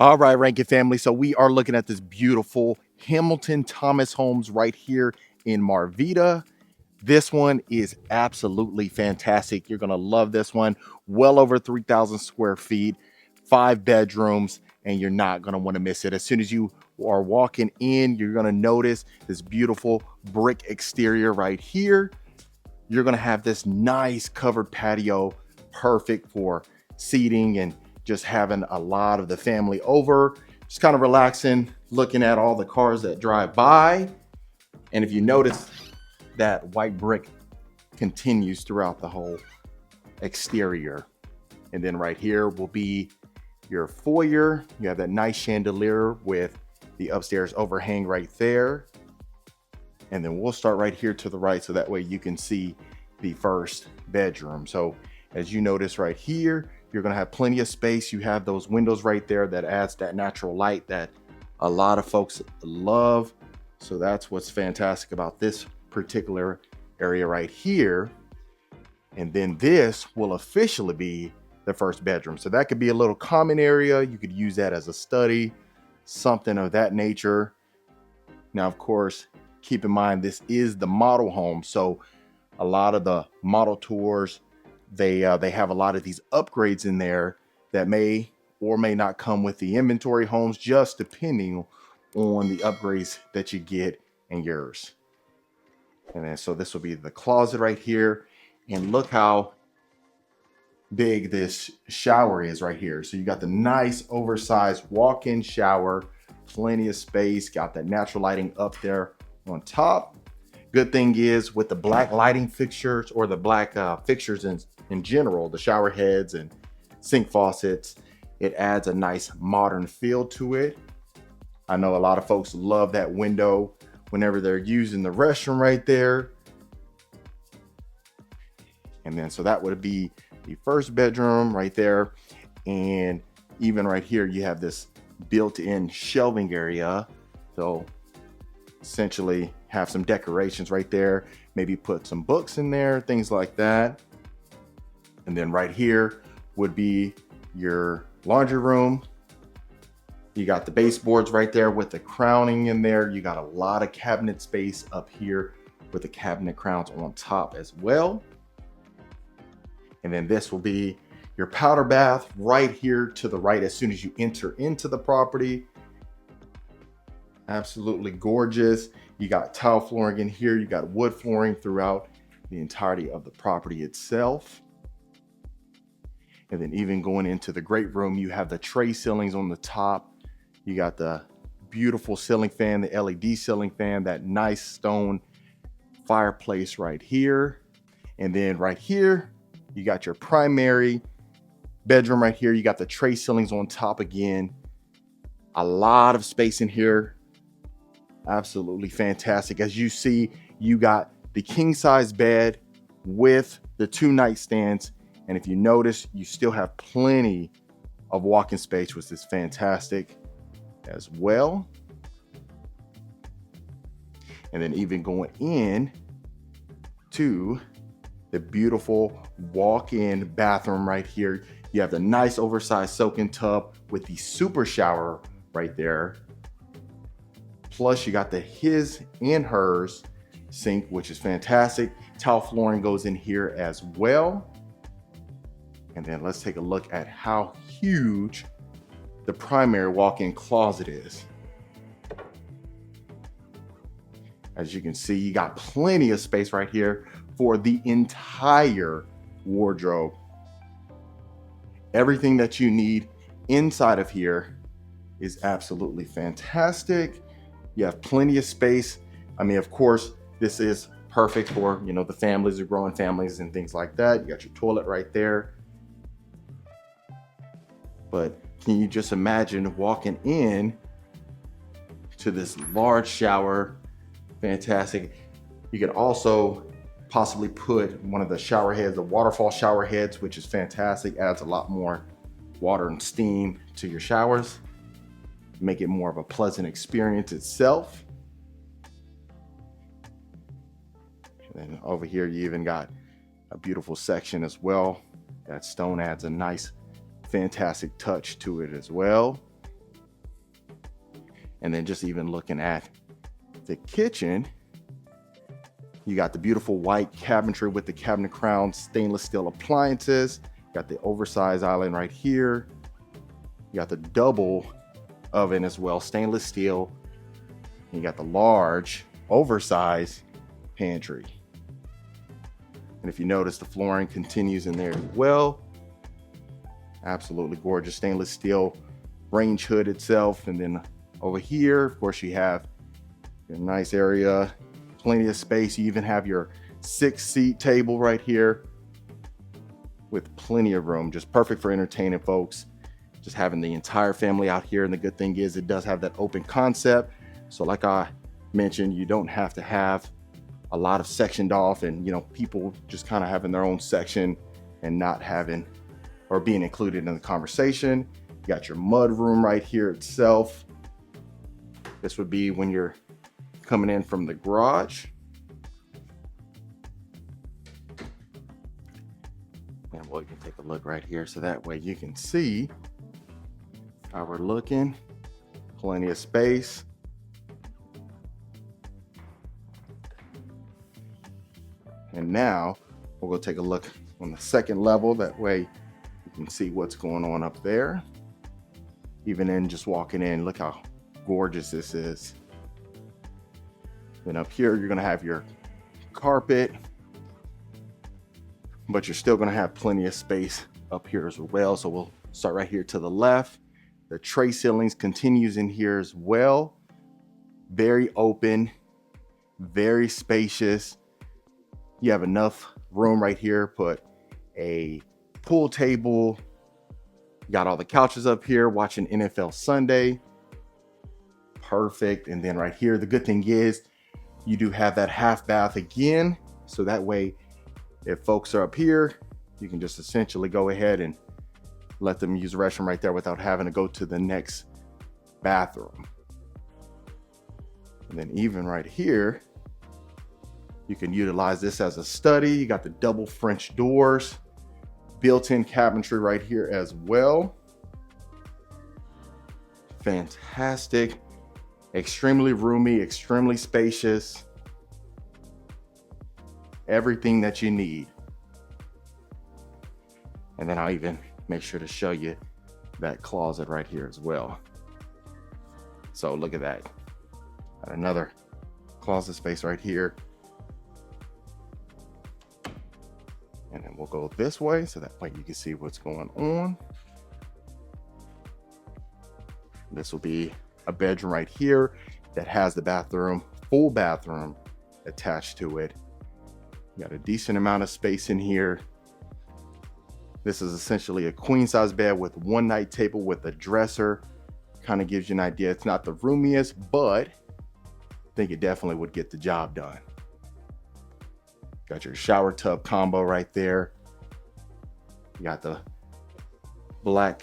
All right, Rankin family. So we are looking at this beautiful Hamilton Thomas homes right here in Marvita. This one is absolutely fantastic. You're going to love this one. Well over 3,000 square feet, 5 bedrooms, and you're not going to want to miss it. As soon as you are walking in, you're going to notice this beautiful brick exterior right here. You're going to have this nice covered patio, perfect for seating and just having a lot of the family over, just kind of relaxing, looking at all the cars that drive by. And if you notice, that white brick continues throughout the whole exterior. And then right here will be your foyer. You have that nice chandelier with the upstairs overhang right there. And then we'll start right here to the right, so that way you can see the first bedroom. So as you notice right here, you're going to have plenty of space. You have those windows right there that adds that natural light that a lot of folks love. So that's what's fantastic about this particular area right here. And then this will officially be the first bedroom. So that could be a little common area. You could use that as a study, something of that nature. Now, of course, keep in mind, this is the model home. So a lot of the model tours, they have a lot of these upgrades in there that may or may not come with the inventory homes, just depending on the upgrades that you get in yours. And then so this will be the closet right here. And look how big this shower is right here. So you got the nice oversized walk-in shower, plenty of space, got that natural lighting up there on top. Good thing is, with the black lighting fixtures, or the black fixtures in general, the shower heads and sink faucets, it adds a nice modern feel to it. I know a lot of folks love that window whenever they're using the restroom right there. And then so that would be the first bedroom right there. And even right here, you have this built-in shelving area. So essentially have some decorations right there, maybe put some books in there, things like that. And then right here would be your laundry room. You got the baseboards right there with the crowning in there. You got a lot of cabinet space up here with the cabinet crowns on top as well. And then this will be your powder bath right here to the right as soon as you enter into the property. Absolutely gorgeous. You got tile flooring in here. You got wood flooring throughout the entirety of the property itself. And then even going into the great room, you have the tray ceilings on the top. You got the beautiful ceiling fan, the LED ceiling fan, that nice stone fireplace right here. And then right here, you got your primary bedroom right here. You got the tray ceilings on top again. A lot of space in here. Absolutely fantastic. As you see, you got the king size bed with the 2 nightstands. And if you notice, you still have plenty of walk-in space, which is fantastic as well. And then even going in to the beautiful walk-in bathroom right here. You have the nice oversized soak-in tub with the super shower right there. Plus you got the his and hers sink, which is fantastic. Tile flooring goes in here as well. And then let's take a look at how huge the primary walk-in closet is. As you can see, you got plenty of space right here for the entire wardrobe. Everything that you need inside of here is absolutely fantastic. You have plenty of space. I mean, of course, this is perfect for, the families, the growing families and things like that. You got your toilet right there. But can you just imagine walking in to this large shower? Fantastic. You could also possibly put one of the shower heads, the waterfall shower heads, which is fantastic. Adds a lot more water and steam to your showers. Make it more of a pleasant experience itself. And then over here, you even got a beautiful section as well. That stone adds a nice, fantastic touch to it as well. And then just even looking at the kitchen, you got the beautiful white cabinetry with the cabinet crown, stainless steel appliances. Got the oversized island right here. You got the double oven as well, stainless steel. You got the large, oversized pantry. And if you notice, the flooring continues in there as well. Absolutely gorgeous stainless steel range hood itself. And then over here, of course, you have your nice area, plenty of space. You even have your 6-seat table right here with plenty of room, just perfect for entertaining folks, just having the entire family out here. And the good thing is it does have that open concept. So like I mentioned, you don't have to have a lot of sectioned off and, you know, people just kind of having their own section and not having or being included in the conversation. You got your mud room right here itself. This would be when you're coming in from the garage. And we can take a look right here so that way you can see how we're looking. Plenty of space. And now we'll go take a look on the second level. That way you can see what's going on up there. Even in just walking in, look how gorgeous this is. Then up here, you're gonna have your carpet, but you're still gonna have plenty of space up here as well. So we'll start right here to the left. The tray ceilings continues in here as well. Very open, very spacious. You have enough room right here. Put a pool table. You got all the couches up here watching NFL Sunday. Perfect. And then right here, the good thing is you do have that half bath again. So that way, if folks are up here, you can just essentially go ahead and let them use the restroom right there without having to go to the next bathroom. And then even right here, you can utilize this as a study. You got the double French doors, built-in cabinetry right here as well. Fantastic, extremely roomy, extremely spacious. Everything that you need. And then I'll even make sure to show you that closet right here as well. So look at that. Got another closet space right here. And then we'll go this way so that way you can see what's going on. This will be a bedroom right here that has the bathroom, full bathroom attached to it. You got a decent amount of space in here. This is essentially a queen size bed with one night table with a dresser. Kind of gives you an idea. It's not the roomiest, but I think it definitely would get the job done. Got your shower tub combo right there. You got the black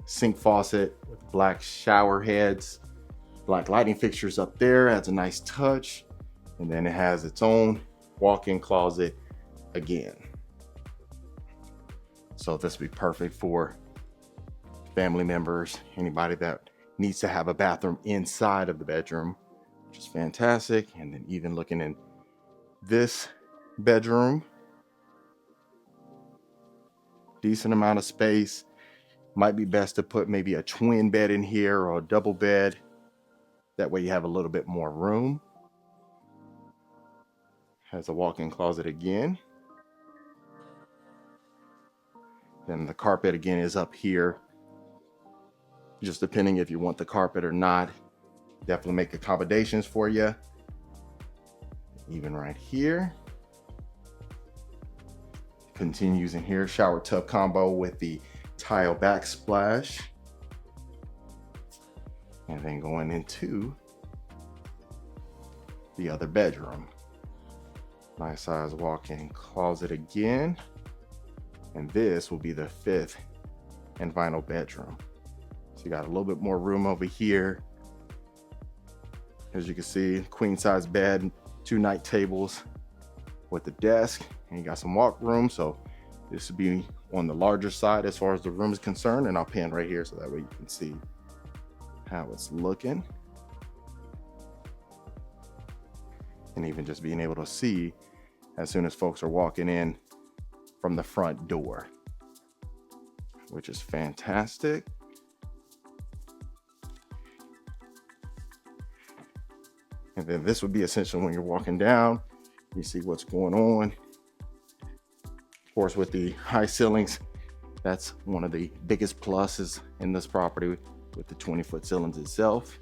sink faucet with black shower heads, black lighting fixtures up there, adds a nice touch. And then it has its own walk-in closet again. So this would be perfect for family members, anybody that needs to have a bathroom inside of the bedroom, which is fantastic. And then even looking in this bedroom, decent amount of space. Might be best to put maybe a twin bed in here or a double bed. That way you have a little bit more room. Has a walk-in closet again. Then the carpet again is up here. Just depending if you want the carpet or not. Definitely make accommodations for you. Even right here. Continues in here, shower tub combo with the tile backsplash. And then going into the other bedroom. Nice size walk-in closet again. And this will be the 5th and final bedroom. So you got a little bit more room over here. As you can see, queen size bed, 2 night tables with the desk, and you got some walk room. So this would be on the larger side as far as the room is concerned. And I'll pan right here so that way you can see how it's looking. and even just being able to see as soon as folks are walking in from the front door, which is fantastic. And then this would be essential when you're walking down, you see what's going on. Of course, with the high ceilings, that's one of the biggest pluses in this property with the 20-foot ceilings itself.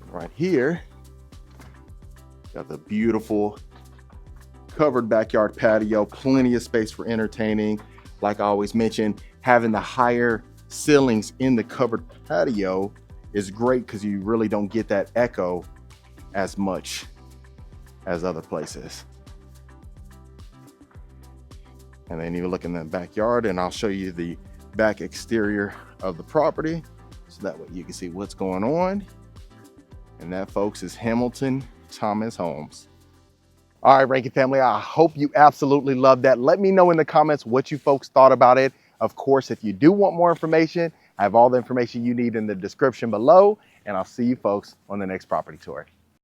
Right here, got the beautiful covered backyard patio, plenty of space for entertaining. Like I always mention, having the higher ceilings in the covered patio is great because you really don't get that echo as much as other places. And then you look in the backyard, and I'll show you the back exterior of the property so that way you can see what's going on. And that, folks, is Hamilton Thomas Homes. All right, Rankin family, I hope you absolutely loved that. Let me know in the comments what you folks thought about it. Of course, if you do want more information, I have all the information you need in the description below, and I'll see you folks on the next property tour.